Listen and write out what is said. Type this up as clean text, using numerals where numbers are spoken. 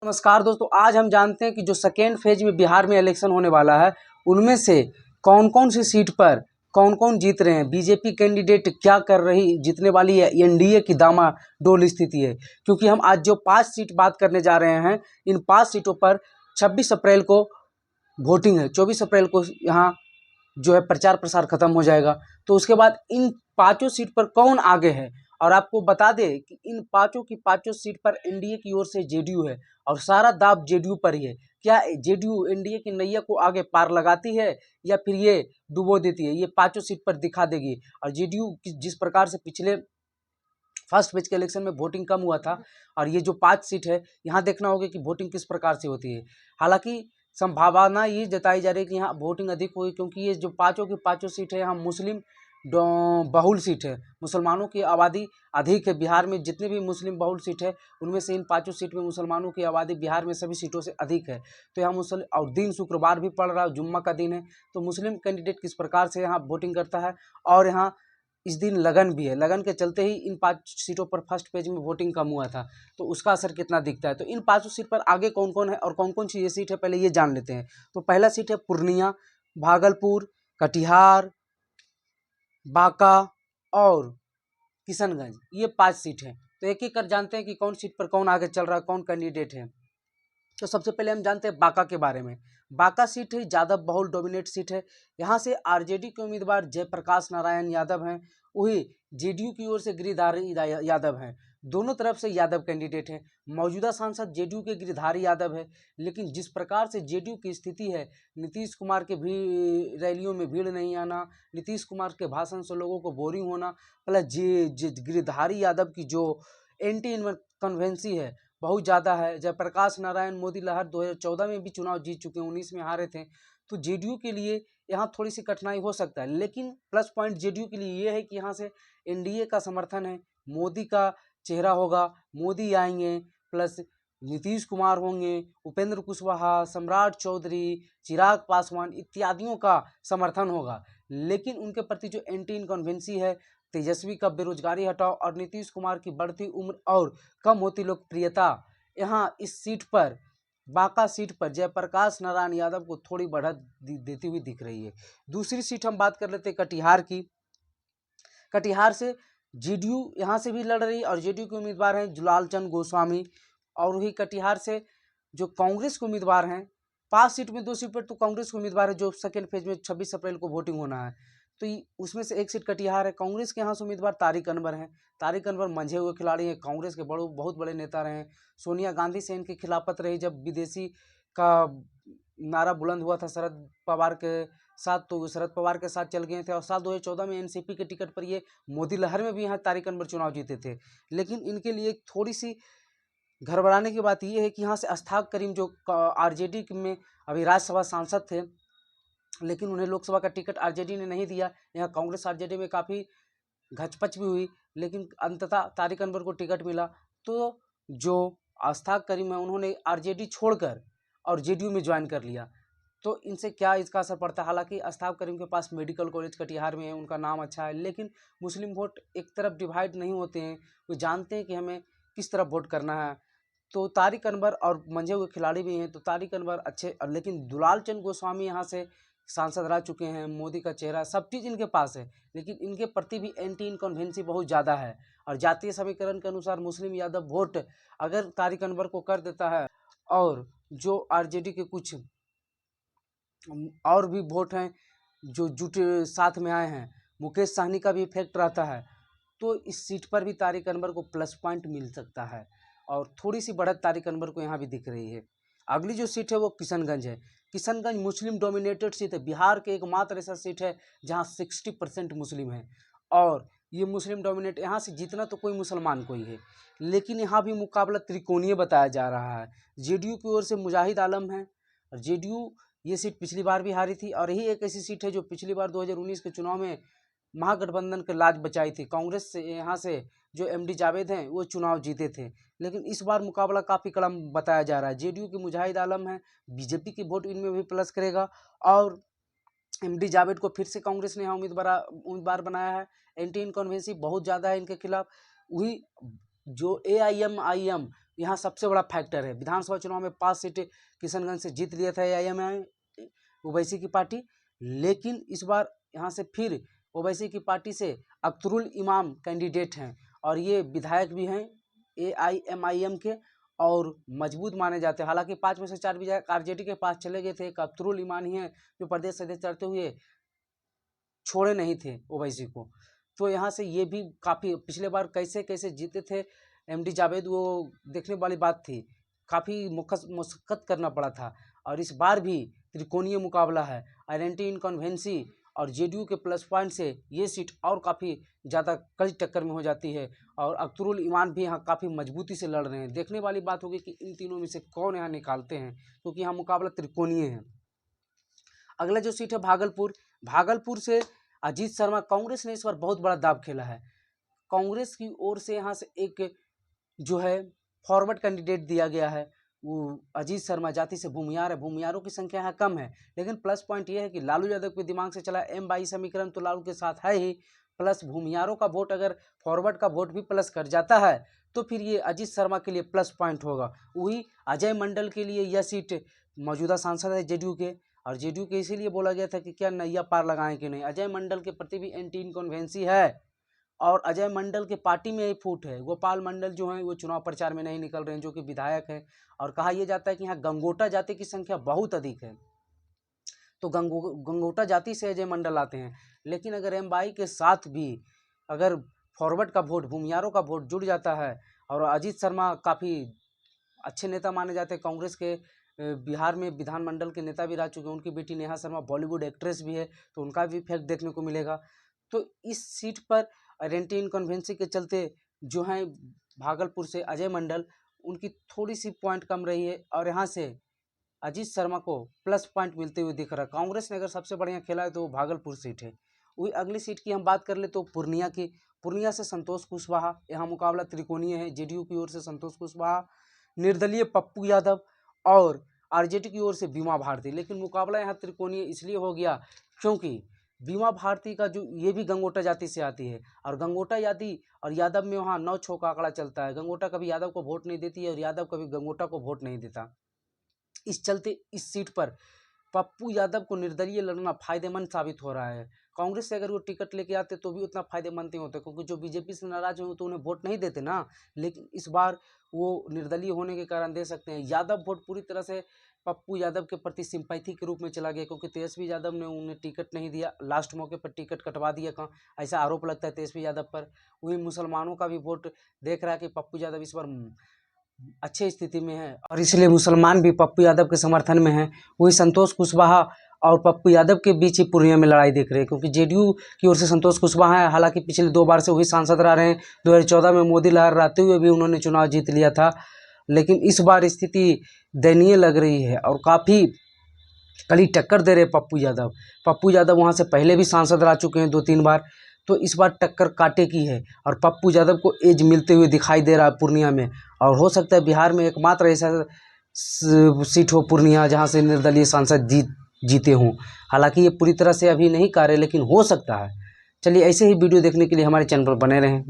नमस्कार दोस्तों, आज हम जानते हैं कि जो सेकेंड फेज में बिहार में इलेक्शन होने वाला है उनमें से कौन कौन सी सीट पर कौन कौन जीत रहे हैं, बीजेपी कैंडिडेट क्या कर रही जीतने वाली है, एनडीए की दामाडोल स्थिति है। क्योंकि हम आज जो 5 सीट बात करने जा रहे हैं, इन 5 सीटों पर 26 अप्रैल को वोटिंग है। 24 अप्रैल को यहाँ जो है प्रचार प्रसार खत्म हो जाएगा। तो उसके बाद इन 5 सीट पर कौन आगे है, और आपको बता दें कि इन 5 सीट पर एनडीए की ओर से जेडीयू है और सारा दाव जेडीयू पर ही है। क्या जेडीयू एनडीए की नैया को आगे पार लगाती है या फिर ये डुबो देती है, ये 5 सीट पर दिखा देगी। और जेडीयू जिस प्रकार से पिछले फर्स्ट फेज के इलेक्शन में वोटिंग कम हुआ था, और ये जो 5 सीट है यहाँ देखना होगा कि वोटिंग किस प्रकार से होती है। हालांकि संभावना ये जताई जा रही है कि यहाँ वोटिंग अधिक होगी, क्योंकि ये जो 5 सीट है यहाँ मुस्लिम बहुल सीट है, मुसलमानों की आबादी अधिक है। बिहार में जितने भी मुस्लिम बहुल सीट है उनमें से इन 5 सीट में मुसलमानों की आबादी बिहार में सभी सीटों से अधिक है। तो यहाँ मुस्लिम, और दिन शुक्रवार भी पड़ रहा है, जुम्मा का दिन है, तो मुस्लिम कैंडिडेट किस प्रकार से यहाँ वोटिंग करता है। और यहाँ इस दिन लगन भी है, लगन के चलते ही इन 5 सीटों पर फर्स्ट पेज में वोटिंग कम हुआ था, तो उसका असर कितना दिखता है। तो इन 5 सीट पर आगे कौन कौन है और कौन कौन सी ये सीट है, पहले ये जान लेते हैं। तो पहला सीट है पूर्णिया, भागलपुर, कटिहार, बांका और किशनगंज, ये 5 सीट हैं। तो एक एक कर जानते हैं कि कौन सीट पर कौन आगे चल रहा है, कौन कैंडिडेट है। तो सबसे पहले हम जानते हैं बांका के बारे में। बांका सीट है यादव बहुल डोमिनेट सीट है। यहाँ से आरजेडी के उम्मीदवार जयप्रकाश नारायण यादव हैं, वही जेडीयू की ओर से गिरिधारी यादव हैं। दोनों तरफ से यादव कैंडिडेट हैं। मौजूदा सांसद जेडीयू के गिरिधारी यादव है, लेकिन जिस प्रकार से जेडीयू की स्थिति है, नीतीश कुमार के भी रैलियों में भीड़ नहीं आना, नीतीश कुमार के भाषण से लोगों को बोरिंग होना, प्लस गिरिधारी यादव की जो एंटी इनकन्वेंसी है बहुत ज़्यादा है। जयप्रकाश नारायण मोदी लहर 2014 में भी चुनाव जीत चुके हैं, 19 में हारे थे। तो जेडीयू के लिए यहाँ थोड़ी सी कठिनाई हो सकता है, लेकिन प्लस पॉइंट जेडीयू के लिए ये है कि यहाँ से एनडीए का समर्थन है, मोदी का चेहरा होगा, मोदी आएंगे, प्लस नीतीश कुमार होंगे, उपेंद्र कुशवाहा, सम्राट चौधरी, चिराग पासवान इत्यादियों का समर्थन होगा। लेकिन उनके प्रति जो एंटी इनकन्वेंसी है, तेजस्वी का बेरोजगारी हटाओ और नीतीश कुमार की बढ़ती उम्र और कम होती लोकप्रियता, यहाँ इस सीट पर बांका सीट पर जयप्रकाश नारायण यादव को थोड़ी बढ़त देती हुई दिख रही है। दूसरी सीट हम बात कर लेते हैं कटिहार की। कटिहार से जेडीयू यहाँ से भी लड़ रही और जेडीयू के उम्मीदवार हैं जुलाल चंद गोस्वामी। और वही कटिहार से जो कांग्रेस के उम्मीदवार हैं, 5 सीट में 2 सीट पर तो कांग्रेस के उम्मीदवार है, जो सेकेंड फेज में 26 अप्रैल को वोटिंग होना है। तो उसमें से एक सीट कटिहार है। कांग्रेस के यहाँ से उम्मीदवार तारिक अनवर हैं। तारिक अनवर मंझे हुए खिलाड़ी हैं, कांग्रेस के बहुत बड़े नेता रहे हैं। सोनिया गांधी से इनकी खिलाफत रही जब विदेशी का नारा बुलंद हुआ था शरद पवार के साथ, तो शरद पवार के साथ चल गए थे। और साल 2014 में एनसीपी के टिकट पर ये मोदी लहर में भी यहाँ तारिक अनवर चुनाव जीते थे। लेकिन इनके लिए थोड़ी सी घबराने की बात यह है कि यहाँ से अश्फाक करीम जो आरजेडी में अभी राज्यसभा सांसद थे, लेकिन उन्हें लोकसभा का टिकट आरजेडी ने नहीं दिया। यहाँ कांग्रेस आरजेडी में काफ़ी घचपच भी हुई, लेकिन अंततः तारिक अनवर को टिकट मिला। तो जो अश्फाक करीम है उन्होंने आरजेडी छोड़कर और जेडीयू में ज्वाइन कर लिया। तो इनसे क्या इसका असर पड़ता है। हालांकि अश्फाक करीम के पास मेडिकल कॉलेज कटिहार में है, उनका नाम अच्छा है, लेकिन मुस्लिम वोट एक तरफ डिवाइड नहीं होते हैं, वो जानते हैं कि हमें किस तरफ वोट करना है। तो तारिक अनवर और मंझे हुए खिलाड़ी भी हैं, तो तारिक अनवर अच्छे, लेकिन दुलाल चंद गोस्वामी यहाँ से सांसद रह चुके हैं, मोदी का चेहरा सब चीज़ इनके पास है, लेकिन इनके प्रति भी एंटी इनकन्वेंसी बहुत ज़्यादा है। और जातीय समीकरण के अनुसार मुस्लिम यादव वोट अगर तारिक अनवर को कर देता है, और जो आरजेडी के कुछ और भी वोट हैं जो जुटे साथ में आए हैं, मुकेश सहनी का भी इफेक्ट रहता है, तो इस सीट पर भी तारिक अनवर को प्लस पॉइंट मिल सकता है और थोड़ी सी बढ़त तारिक अनवर को यहाँ भी दिख रही है। अगली जो सीट है वो किशनगंज है। किशनगंज मुस्लिम डोमिनेटेड सीट है, बिहार के एकमात्र ऐसा सीट है जहाँ 60% मुस्लिम है, और ये मुस्लिम डोमिनेट, यहाँ से जीतना तो कोई मुसलमान कोई है, लेकिन यहाँ भी मुकाबला त्रिकोणीय बताया जा रहा है। जेडीयू की ओर से मुजाहिद आलम है, और जेडीयू ये सीट पिछली बार भी हारी थी, और यही एक ऐसी सीट है जो पिछली बार 2019 के चुनाव में महागठबंधन के लाज बचाई थी। कांग्रेस से यहाँ से जो एमडी जावेद हैं वो चुनाव जीते थे, लेकिन इस बार मुकाबला काफ़ी कड़म बताया जा रहा है। जेडीयू के मुजाहिद आलम हैं, बीजेपी की वोट इनमें भी प्लस करेगा, और एमडी जावेद को फिर से कांग्रेस ने यहाँ उम्मीदवार बनाया है। एंटी इनकन्वेंसी बहुत ज़्यादा है इनके खिलाफ। वही जो एआईएम यहाँ सबसे बड़ा फैक्टर है। विधानसभा चुनाव में 5 सीटें किशनगंज से जीत लिया था AIMI ओवैसी की पार्टी, लेकिन इस बार यहाँ से फिर ओवैसी की पार्टी से अख्तरुल इमाम कैंडिडेट हैं और ये विधायक भी हैं AIMIM के और मजबूत माने जाते हैं। हालांकि 5 में से 4 विधायक RJD के पास चले गए थे, एक अख्तरुल इमाम ही हैं जो प्रदेश सदस्य चढ़ते हुए छोड़े नहीं थे ओवैसी को। तो यहाँ से ये भी काफ़ी, पिछले बार कैसे कैसे जीते थे MD जावेद, वो देखने वाली बात थी, काफ़ी मुशक्कत करना पड़ा था। और इस बार भी त्रिकोणीय मुकाबला है, आइडेंटिटी इनकन्वेंसी और JDU के प्लस पॉइंट से ये सीट और काफ़ी ज़्यादा कड़ी टक्कर में हो जाती है और अख्तरुल इमाम भी यहाँ काफ़ी मजबूती से लड़ रहे हैं। देखने वाली बात होगी कि इन तीनों में से कौन यहाँ निकालते हैं, क्योंकि यहाँ मुकाबला त्रिकोणीय है। अगला जो सीट है भागलपुर से अजीत शर्मा, कांग्रेस ने इस बार बहुत बड़ा दाव खेला है। कांग्रेस की ओर से यहाँ से एक जो है फॉरवर्ड कैंडिडेट दिया गया है, वो अजीत शर्मा, जाति से भूमियार है। भूमियारों की संख्या यहाँ कम है, लेकिन प्लस पॉइंट ये है कि लालू यादव के दिमाग से चला M22 समीकरण तो लालू के साथ है ही, प्लस भूमियारों का वोट, अगर फॉरवर्ड का वोट भी प्लस कर जाता है तो फिर ये अजीत शर्मा के लिए प्लस पॉइंट होगा। वही अजय मंडल के लिए यह सीट मौजूदा सांसद है JDU के, और JDU के इसीलिए बोला गया था कि क्या नैया पार लगाएं कि नहीं। अजय मंडल के प्रति भी एंटी इनकन्वेंसी है और अजय मंडल के पार्टी में ही फूट है। गोपाल मंडल जो हैं वो चुनाव प्रचार में नहीं निकल रहे हैं, जो कि विधायक हैं, और कहा यह जाता है कि यहाँ गंगोटा जाति की संख्या बहुत अधिक है, तो गंगोटा जाति से अजय मंडल आते हैं। लेकिन अगर M22 के साथ भी अगर फॉरवर्ड का वोट, भूमियारों का वोट जुड़ जाता है, और अजीत शर्मा काफ़ी अच्छे नेता माने जाते हैं, कांग्रेस के बिहार में विधानमंडल के नेता भी रह चुके हैं, उनकी बेटी नेहा शर्मा बॉलीवुड एक्ट्रेस भी है, तो उनका भी इफेक्ट देखने को मिलेगा। तो इस सीट पर आइडेंटिटी इनकन्वेंसी के चलते जो हैं भागलपुर से अजय मंडल, उनकी थोड़ी सी पॉइंट कम रही है और यहाँ से अजीत शर्मा को प्लस पॉइंट मिलते हुए दिख रहा है। कांग्रेस ने अगर सबसे बढ़िया खेला है तो वो भागलपुर सीट है। वही अगली सीट की हम बात कर ले तो पूर्णिया की, पूर्णिया से संतोष कुशवाहा, यहाँ मुकाबला त्रिकोणीय है। JDU की ओर से संतोष कुशवाहा, निर्दलीय पप्पू यादव और RJD की ओर से बीमा भारती। लेकिन मुकाबला यहाँ त्रिकोणीय इसलिए हो गया क्योंकि बीमा भारती का जो, ये भी गंगोटा जाति से आती है, और गंगोटा जाति और यादव में वहाँ 9-6 का आंकड़ा चलता है। गंगोटा कभी यादव को वोट नहीं देती है और यादव कभी गंगोटा को वोट नहीं देता। इस चलते इस सीट पर पप्पू यादव को निर्दलीय लड़ना फायदेमंद साबित हो रहा है। कांग्रेस से अगर वो टिकट लेके आते तो भी उतना फायदेमंद नहीं होता, क्योंकि जो बीजेपी से नाराज हो तो उन्हें वोट नहीं देते ना। लेकिन इस बार वो निर्दलीय होने के कारण दे सकते हैं। यादव वोट पूरी तरह से पप्पू यादव के प्रति सिंपैथी के रूप में चला गया, क्योंकि तेजस्वी यादव ने उन्हें टिकट नहीं दिया, लास्ट मौके पर टिकट कटवा दिया, कहाँ ऐसा आरोप लगता है तेजस्वी यादव पर। वही मुसलमानों का भी वोट देख रहा है कि पप्पू यादव इस बार अच्छी स्थिति में है और इसलिए मुसलमान भी पप्पू यादव के समर्थन में हैं। वही संतोष कुशवाहा और पप्पू यादव के बीच ही पूर्णिया में लड़ाई देख रहे हैं, क्योंकि JDU की ओर से संतोष कुशवाहा है। हालांकि पिछले 2 बार से वही सांसद रह रहे हैं, 2014 में मोदी लहर रहते हुए भी उन्होंने चुनाव जीत लिया था, लेकिन इस बार स्थिति दयनीय लग रही है और काफ़ी कड़ी टक्कर दे रहे पप्पू यादव। पप्पू यादव वहाँ से पहले भी सांसद रह चुके हैं 2-3 बार, तो इस बार टक्कर कांटे की है और पप्पू यादव को एज मिलते हुए दिखाई दे रहा है पूर्णिया में। और हो सकता है बिहार में एकमात्र ऐसा सीट हो पूर्णिया जहाँ से निर्दलीय सांसद जीते हों। हालांकि ये पूरी तरह से अभी नहीं कार्य, लेकिन हो सकता है। चलिए ऐसे ही वीडियो देखने के लिए हमारे चैनल पर बने रहें।